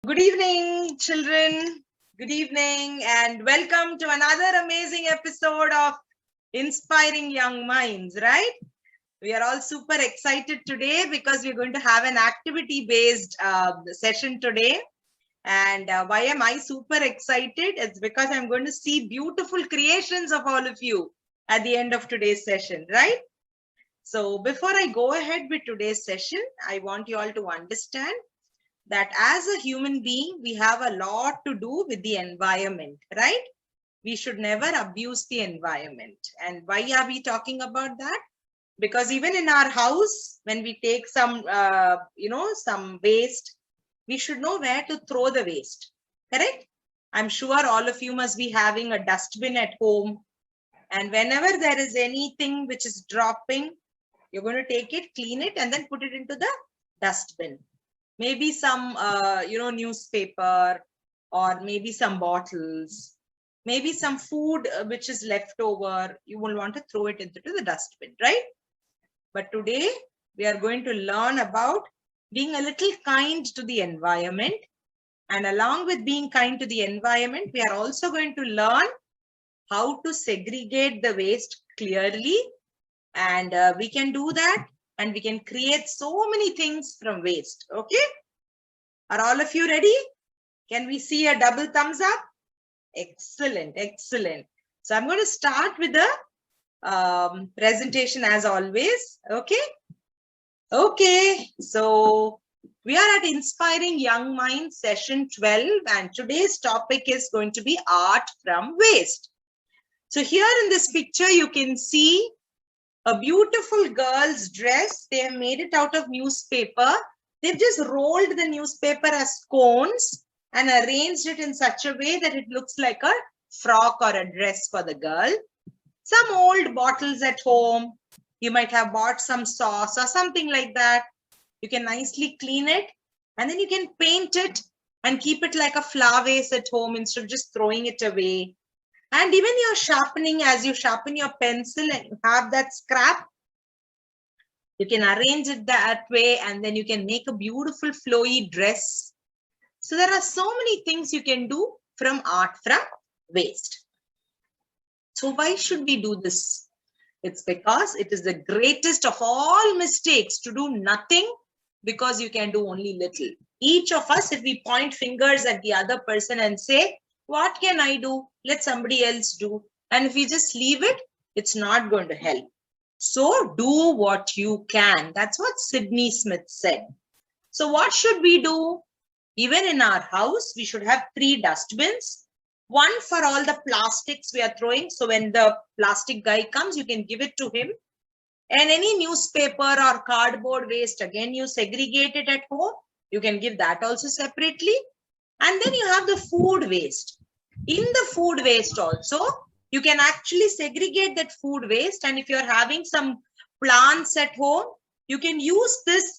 Good evening, children. Good evening, and welcome to another amazing episode of Inspiring Young Minds, right? We are all super excited today because we're going to have an activity-based session today. And why am I super excited? It's because I'm going to see beautiful creations of all of you at the end of today's session, right? So before I go ahead with today's session, I want you all to understand that as a human being, we have a lot to do with the environment, right? We should never abuse the environment. And why are we talking about that? Because even in our house, when we take some, some waste, we should know where to throw the waste, correct? I'm sure all of you must be having a dustbin at home. And whenever there is anything which is dropping, you're going to take it, clean it, and then put it into the dustbin. Maybe some, newspaper, or maybe some bottles, maybe some food which is left over. You will want to throw it into the dustbin, right? But today we are going to learn about being a little kind to the environment. And along with being kind to the environment, we are also going to learn how to segregate the waste clearly. And we can do that. And we can create so many things from waste. Okay. Are all of you ready? Can we see a double thumbs up? Excellent. Excellent. So I'm going to start with the presentation as always. Okay. Okay. So we are at Inspiring Young Minds session 12. And today's topic is going to be art from waste. So here in this picture, you can see a beautiful girl's dress. They have made it out of newspaper. They've just rolled the newspaper as cones and arranged it in such a way that it looks like a frock or a dress for the girl. Some old bottles at home. You might have bought some sauce or something like that. You can nicely clean it and then you can paint it and keep it like a flower vase at home instead of just throwing it away. And even your sharpening, as you sharpen your pencil and you have that scrap, you can arrange it that way and then you can make a beautiful flowy dress. So there are so many things you can do from art from waste. So why should we do this? It's because it is the greatest of all mistakes to do nothing because you can do only little. Each of us, if we point fingers at the other person and say, what can I do? Let somebody else do. And if you just leave it, it's not going to help. So do what you can. That's what Sydney Smith said. So what should we do? Even in our house, we should have 3 dustbins. One for all the plastics we are throwing. So when the plastic guy comes, you can give it to him. And any newspaper or cardboard waste, again, you segregate it at home. You can give that also separately. And then you have the food waste. In the food waste also, you can actually segregate that food waste. And if you're having some plants at home, you can use this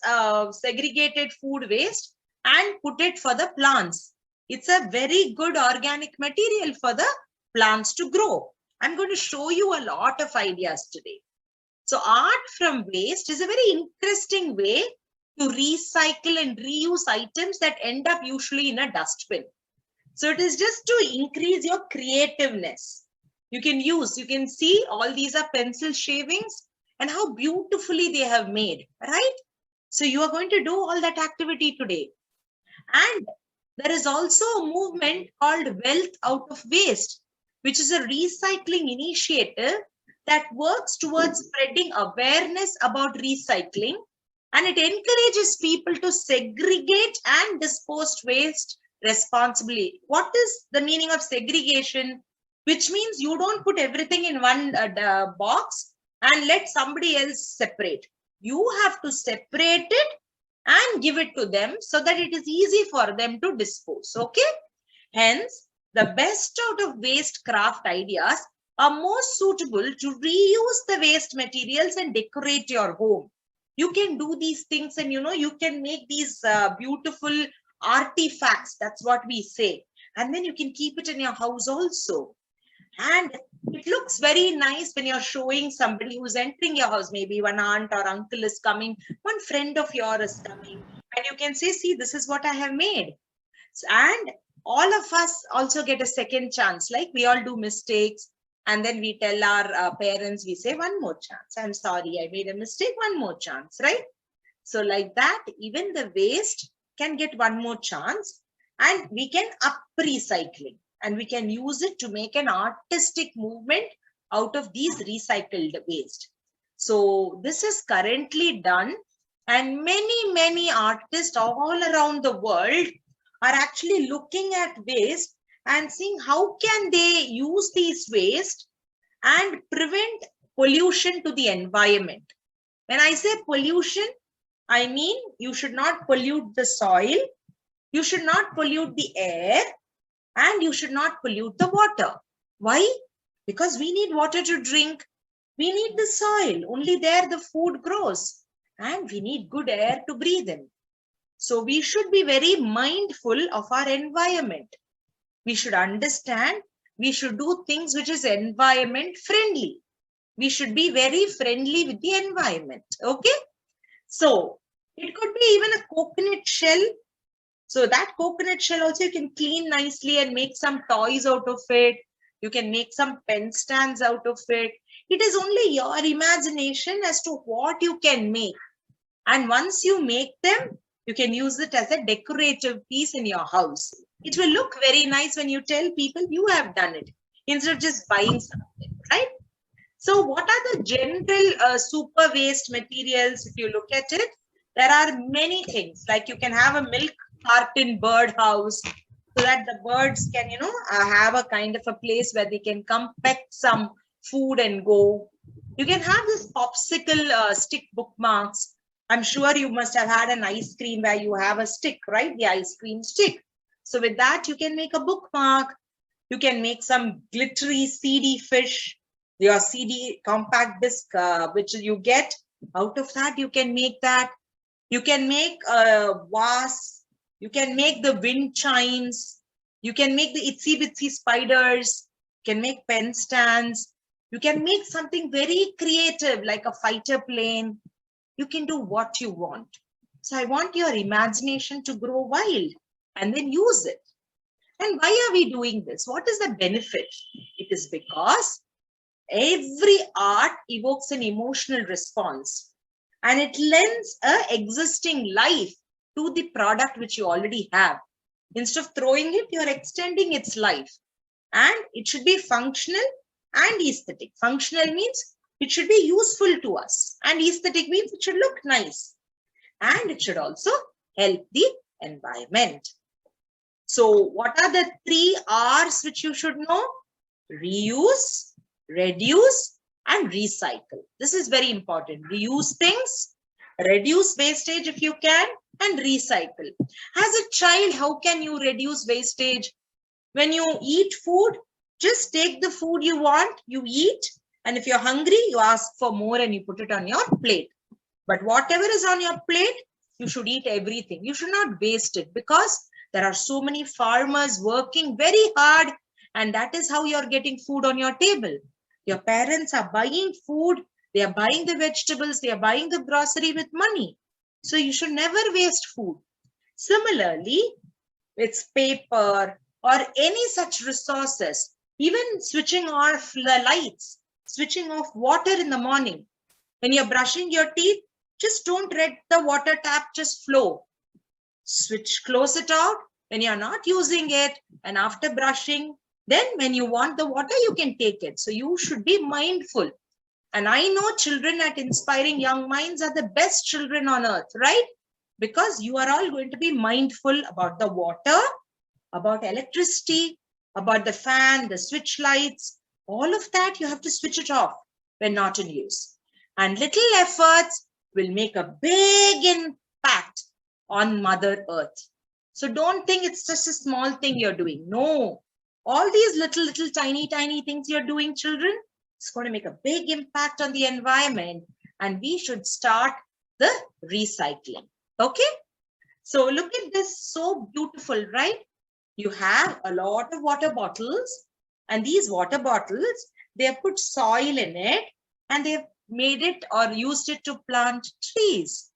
segregated food waste and put it for the plants. It's a very good organic material for the plants to grow. I'm going to show you a lot of ideas today. So art from waste is a very interesting way to recycle and reuse items that end up usually in a dustbin. So it is just to increase your creativeness. You can see all these are pencil shavings and how beautifully they have made, right? So you are going to do all that activity today. And there is also a movement called Wealth Out of Waste, which is a recycling initiative that works towards spreading awareness about recycling. And it encourages people to segregate and dispose waste responsibly. What is the meaning of segregation? Which means you don't put everything in one box and let somebody else separate. You have to separate it and give it to them so that it is easy for them to dispose. Okay. Hence, the best out of waste craft ideas are most suitable to reuse the waste materials and decorate your home. You can do these things and you can make these beautiful artifacts. That's what we say. And then you can keep it in your house also. And it looks very nice when you're showing somebody who's entering your house. Maybe one aunt or uncle is coming, one friend of yours is coming, and you can say, see, this is what I have made. And all of us also get a second chance. Like we all do mistakes. And then we tell our parents, we say, one more chance. I'm sorry, I made a mistake, one more chance, right? So like that, even the waste can get one more chance, and we can up recycling, and we can use it to make an artistic movement out of these recycled waste. So this is currently done, and many artists all around the world are actually looking at waste and seeing how can they use these waste and prevent pollution to the environment. When I say pollution, I mean you should not pollute the soil, you should not pollute the air, and you should not pollute the water. Why? Because we need water to drink, we need the soil, only there the food grows, and we need good air to breathe in. So we should be very mindful of our environment. We should understand, we should do things which is environment friendly. We should be very friendly with the environment. Okay. So it could be even a coconut shell. So that coconut shell also you can clean nicely and make some toys out of it. You can make some pen stands out of it. It is only your imagination as to what you can make. And once you make them, you can use it as a decorative piece in your house. It will look very nice when you tell people you have done it, instead of just buying something, right? So what are the general super waste materials? If you look at it, there are many things. Like you can have a milk carton bird house, so that the birds can, have a kind of a place where they can come peck some food and go. You can have this popsicle stick bookmarks. I'm sure you must have had an ice cream where you have a stick, right? The ice cream stick. So with that, you can make a bookmark. You can make some glittery CD fish, your CD compact disc, which you get. Out of that, you can make that. You can make a vase. You can make the wind chimes. You can make the itsy bitsy spiders. You can make pen stands. You can make something very creative like a fighter plane. You can do what you want. So I want your imagination to grow wild and then use it. And why are we doing this? What is the benefit? It is because every art evokes an emotional response, and it lends an existing life to the product which you already have. Instead of throwing it, you're extending its life. And it should be functional and aesthetic. Functional means it should be useful to us, and aesthetic means it should look nice, and it should also help the environment. So what are the 3 R's which you should know? Reuse, reduce, and recycle. This is very important. Reuse things, reduce wastage if you can, and recycle. As a child, how can you reduce wastage? When you eat food, just take the food you want, you eat, and if you're hungry, you ask for more and you put it on your plate. But whatever is on your plate, you should eat everything. You should not waste it, because there are so many farmers working very hard, and that is how you're getting food on your table. Your parents are buying food, they are buying the vegetables, they are buying the grocery with money. So you should never waste food. Similarly, it's paper or any such resources, even switching off the lights, switching off water in the morning. When you're brushing your teeth, just don't let the water tap just flow. Close it out when you're not using it, and after brushing, then when you want the water, you can take it. So you should be mindful. And I know children at Inspiring Young Minds are the best children on earth, right? Because you are all going to be mindful about the water, about electricity, about the fan, the switch lights, all of that. You have to switch it off when not in use. And little efforts will make a big impact on Mother Earth. So don't think it's just a small thing you're doing. No, all these little tiny things you're doing, children, it's going to make a big impact on the environment, and we should start the recycling. Okay. So look at this, so beautiful, right? You have a lot of water bottles, and these water bottles, they have put soil in it, and they've made it or used it to plant trees.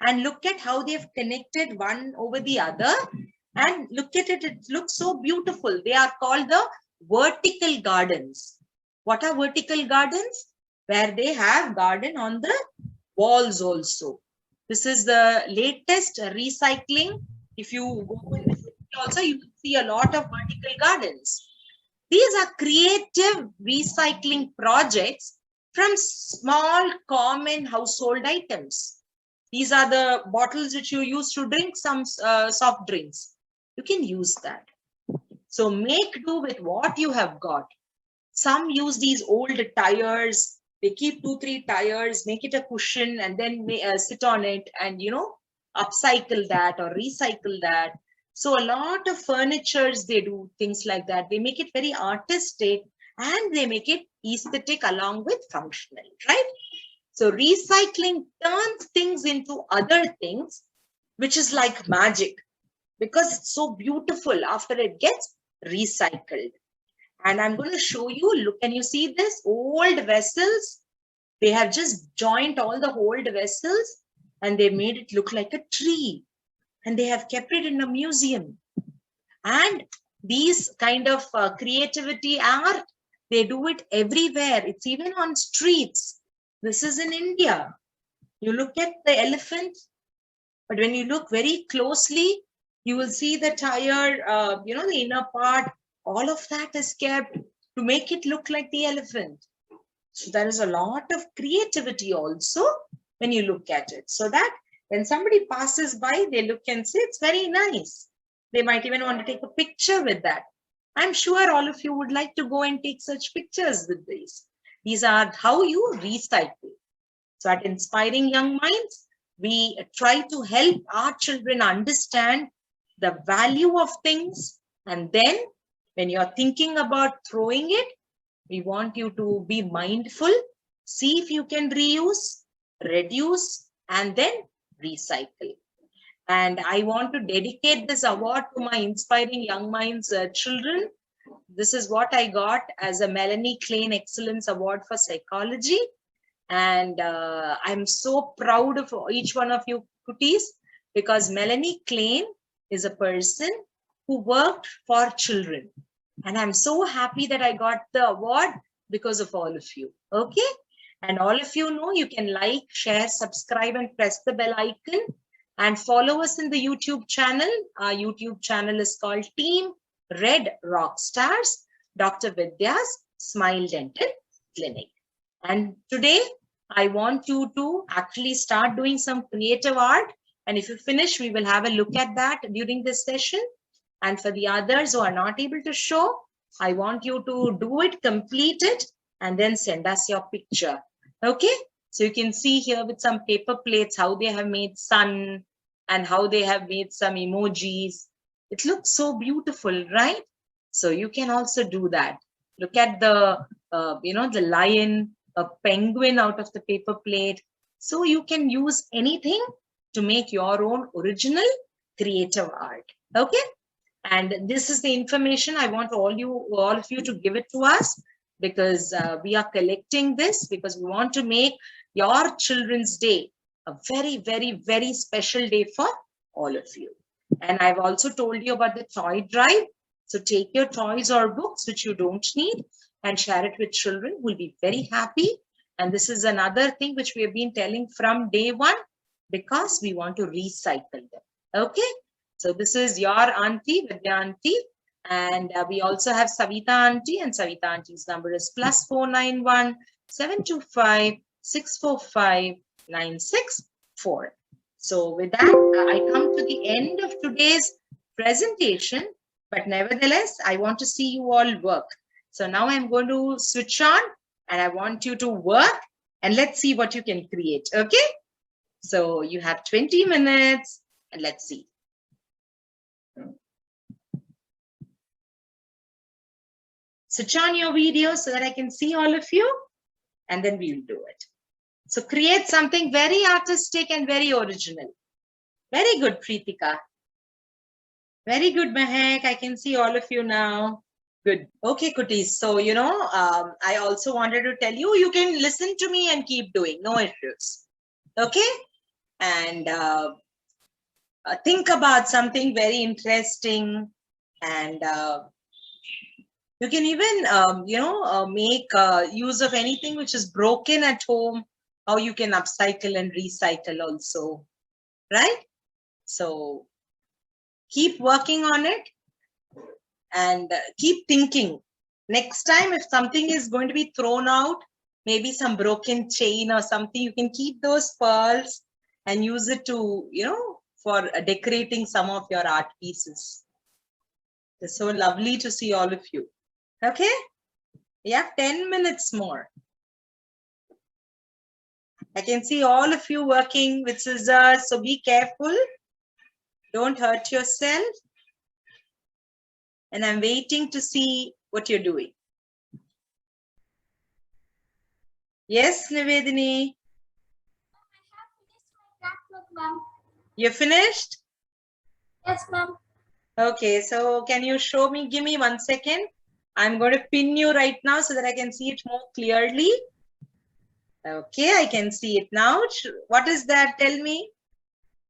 And look at how they've connected one over the other. And look at it, it looks so beautiful. They are called the vertical gardens. What are vertical gardens? Where they have garden on the walls also. This is the latest recycling. If you go in the city also, you will see a lot of vertical gardens. These are creative recycling projects from small common household items. These are the bottles which you use to drink some soft drinks. You can use that. So make do with what you have got. Some use these old tires. They keep 2-3 tires, make it a cushion, and then sit on it and, you know, upcycle that or recycle that. So a lot of furnitures, they do things like that. They make it very artistic and they make it aesthetic along with functional, right? So recycling turns things into other things, which is like magic because it's so beautiful after it gets recycled. And I'm going to show you, look, can you see this? Old vessels. They have just joined all the old vessels and they made it look like a tree. And they have kept it in a museum. And these kind of creativity art, they do it everywhere. It's even on streets. This is in India. You look at the elephant, but when you look very closely, you will see the tire, you know, the inner part. All of that is kept to make it look like the elephant. So there is a lot of creativity also when you look at it. So that when somebody passes by, they look and say, it's very nice. They might even want to take a picture with that. I'm sure all of you would like to go and take such pictures with these. These are how you recycle. So at Inspiring Young Minds, we try to help our children understand the value of things. And then when you're thinking about throwing it, we want you to be mindful, see if you can reuse, reduce, and then recycle. And I want to dedicate this award to my Inspiring Young Minds children. This is what I got as a Melanie Klein Excellence Award for Psychology. And I'm so proud of each one of you cuties because Melanie Klein is a person who worked for children. And I'm so happy that I got the award because of all of you. Okay. And all of you know you can like, share, subscribe, and press the bell icon and follow us in the YouTube channel. Our YouTube channel is called Team Red Rockstars, Dr. Vidya's Smile Dental Clinic. And today I want you to actually start doing some creative art. And if you finish, we will have a look at that during this session. And for the others who are not able to show, I want you to do it, complete it, and then send us your picture. Okay. So you can see here with some paper plates, how they have made sun and how they have made some emojis. It looks so beautiful, right? So you can also do that. Look at the, you know, the lion, a penguin out of the paper plate. So you can use anything to make your own original creative art. Okay. And this is the information I want all of you to give it to us because we are collecting this because we want to make your children's day a very, very, very special day for all of you. And I've also told you about the toy drive. So take your toys or books which you don't need and share it with children who will be very happy. And this is another thing which we have been telling from day one because we want to recycle them. Okay. So this is your auntie, Vidya auntie. And we also have Savita auntie, and Savita auntie's number is +491 725 645 964. So with that, I come to the end of today's presentation, but nevertheless, I want to see you all work. So now I'm going to switch on and I want you to work and let's see what you can create. Okay. So you have 20 minutes and let's see. Switch on your video so that I can see all of you and then we'll do it. So create something very artistic and very original. Very good, Preetika. Very good, Mahek. I can see all of you now. Good. Okay, cuties. So, you know, I also wanted to tell you, you can listen to me and keep doing. No issues. Okay. And think about something very interesting, and you can even, make use of anything which is broken at home, how you can upcycle and recycle also, right? So keep working on it and keep thinking. Next time, if something is going to be thrown out, maybe some broken chain or something, you can keep those pearls and use it to, for decorating some of your art pieces. It's so lovely to see all of you. Okay? We have 10 minutes more. I can see all of you working with scissors, so be careful. Don't hurt yourself. And I'm waiting to see what you're doing. Yes, Nivedini? You finished? Yes, ma'am. Okay, so can you show me, give me 1 second. I'm going to pin you right now so that I can see it more clearly. Okay, I can see it now. What is that? Tell me.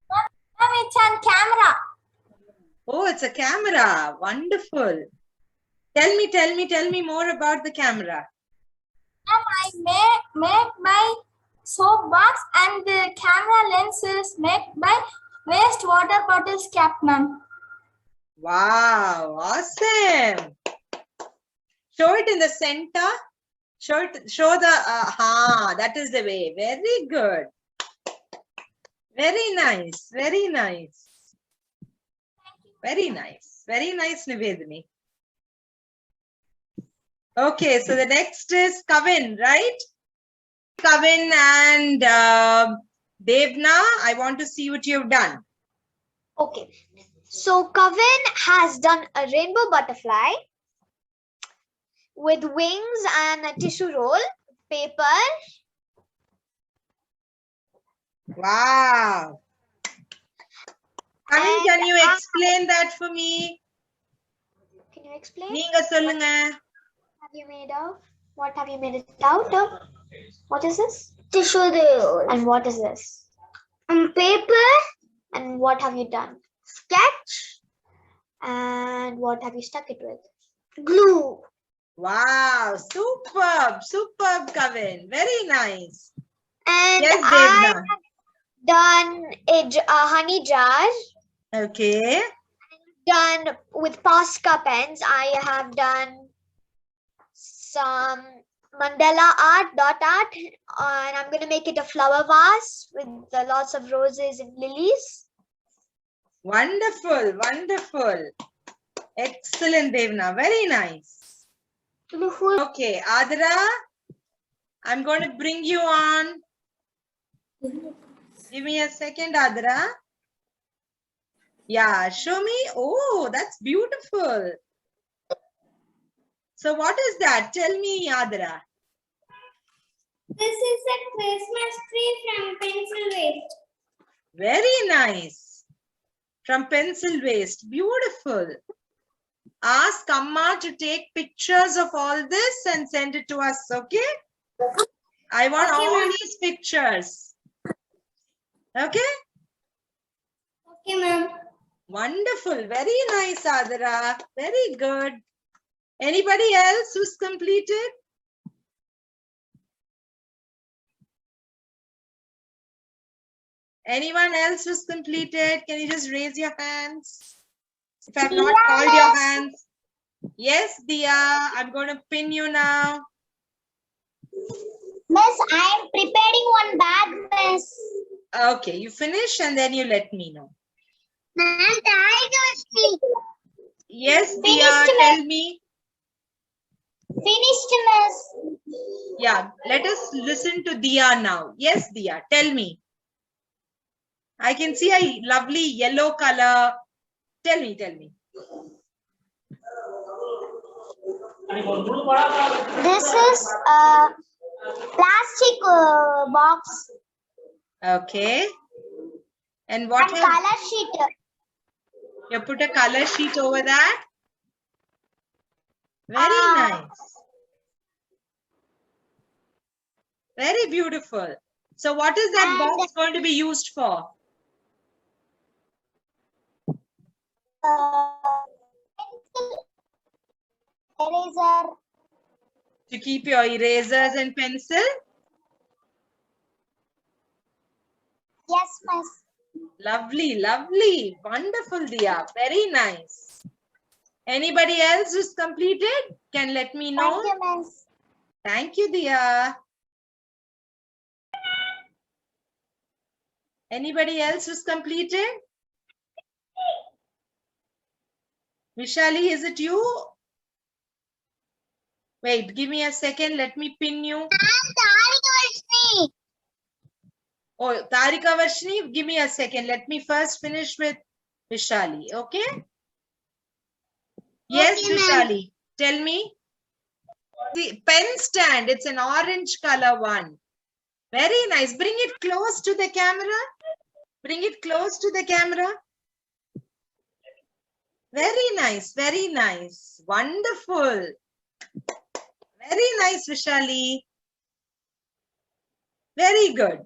Ma'am, it's on camera. Oh, it's a camera. Wonderful. Tell me more about the camera. Ma'am, I made my soap box and the camera lens is made by waste water bottles cap, ma'am. Wow, awesome. Show it in the center. Show the, that is the way. Very good. Very nice. Very nice. Very nice. Very nice, Nivedini. Okay, so the next is Kavin, right? Kavin and Devna, I want to see what you've done. Okay, so Kavin has done a rainbow butterfly with wings and a tissue roll, paper. Wow. Kavin, can you explain that for me? Can you explain? Neenga sollunga. Have you made of? What have you made it out of? What is this? Tissue roll. And what is this? Paper. And what have you done? Sketch. And what have you stuck it with? Glue. Wow, superb, superb, Kavin. Very nice. And Yes, I Devna. have done a honey jar. Okay. Done with Posca pens. I have done some mandala art, dot art, and I'm going to make it a flower vase with lots of roses and lilies. Wonderful, wonderful. Excellent, Devna. Very nice. Okay, Adra, I'm going to bring you on. Give me a second, Adra. Yeah, show me. Oh, that's beautiful. So what is that? Tell me, Adra. This is a Christmas tree from pencil waste. Very nice. From pencil waste. Beautiful. Ask Amma to take pictures of all this and send it to us, okay? I want all these pictures. Okay? Okay, ma'am. Wonderful. Very nice, Adra. Very good. Anybody else who's completed? Anyone else who's completed? Can you just raise your hands? If I've not called your hands. Yes, Dia, I'm going to pin you now. Miss, I'm preparing one bag, miss. Okay, you finish and then you let me know. Ma'am, Yes, Dia, Finished, tell me. finished, miss. Yeah, let us listen to Dia now. Yes, Dia, tell me. I can see a lovely yellow color. Tell me, tell me. This is a plastic box. Okay. And what And have color sheet. you put a color sheet over that? Very nice. Very beautiful. So what is that box going to be used for? Pencil, eraser. To keep your erasers and pencil? Yes, miss. Lovely, lovely. Wonderful, Diya. Very nice. Anybody else who's completed? Can let me know. Thank you, miss. Thank you, Diya. Anybody else who's completed? Vishali, is it you? Wait, give me a second. Let me pin you. Oh, Tarika Varshini, give me a second. Let me first finish with Vishali. Okay? Yes, Okay, ma'am. Vishali. Tell me. The pen stand. It's an orange color one. Very nice. Bring it close to the camera. Bring it close to the camera. Very nice. Very nice. Wonderful. Very nice, Vishali. Very good.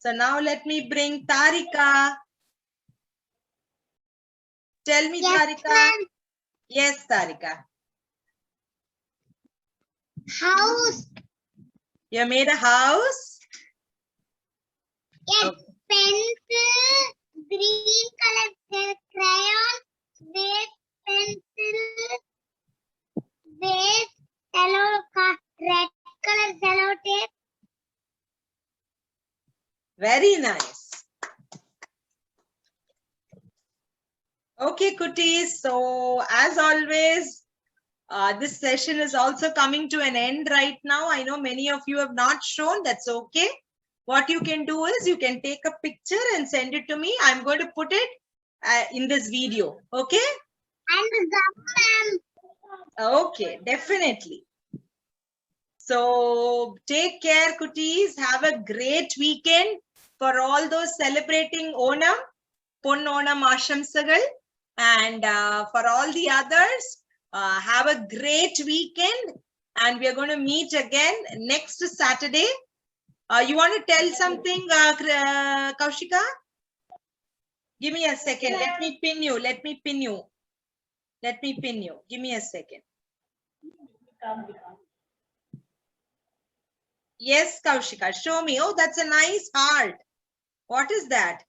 So now let me bring Tarika. Tell me, Yes, Tarika. ma'am. Yes, Tarika. House. You made a house? Yes. Okay. Pencil. Green color crayon. Red pencil. Red red color cello tape. Very nice. Okay, Kutis. So as always, this session is also coming to an end right now. I know many of you have not shown. That's okay. What you can do is you can take a picture and send it to me. I'm going to put it in this video. Okay? And the Okay, definitely. So take care, Kutis. Have a great weekend for all those celebrating Onam, Pon Onam Ashamsagal. And for all the others, have a great weekend. And we are going to meet again next Saturday. You want to tell something, Kaushika? Give me a second. Let me pin you. Let me pin you. Let me pin you. Give me a second. Yes, Kaushika. Show me. Oh, that's a nice heart. What is that?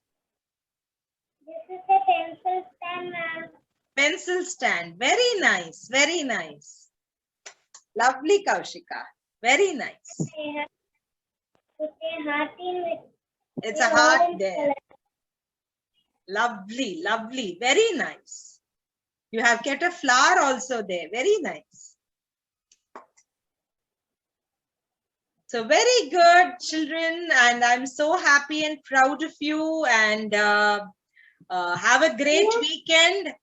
This is a pencil stand, ma'am. Pencil stand. Very nice. Very nice. Lovely, Kaushika. Very nice. Put a heart in it. It's a heart there. Lovely, lovely. Very nice. You have kept a flower also there. Very nice. So very good, children. And I'm so happy and proud of you. And have a great weekend.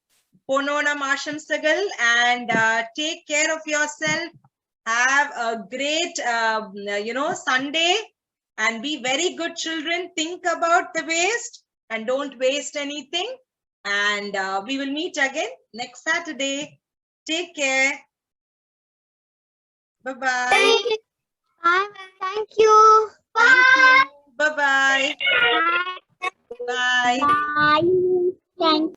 Pononam Ashamsagal. And take care of yourself. Have a great, Sunday. And be very good children. Think about the waste and don't waste anything. And we will meet again next Saturday. Take care. Bye-bye. Thank you. Thank you. Thank you. Bye-bye. Bye. Bye. Bye. Thank you.